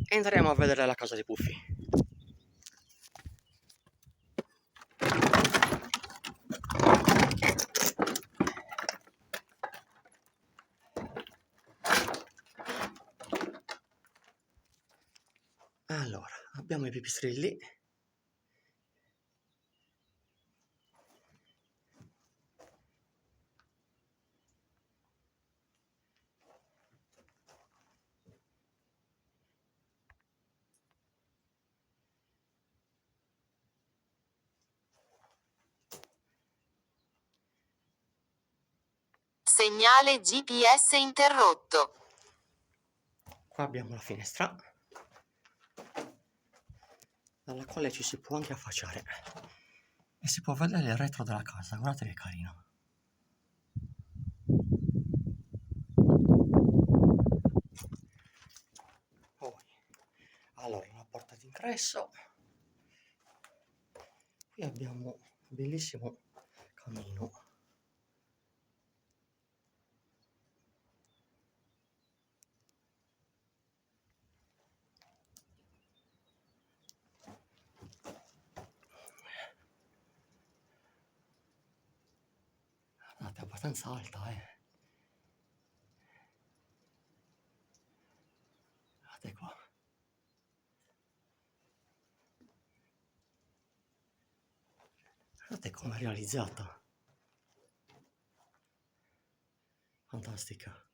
entriamo a vedere la casa di Puffi. Allora, abbiamo i pipistrelli. Segnale GPS interrotto. Qua abbiamo la finestra, dalla quale ci si può anche affacciare. E si può vedere il retro della casa, guardate che carino. Poi, allora, la porta d'ingresso. Qui abbiamo un bellissimo camino. Guardate, è abbastanza alta, Guardate qua. Guardate com'è realizzata. Fantastica.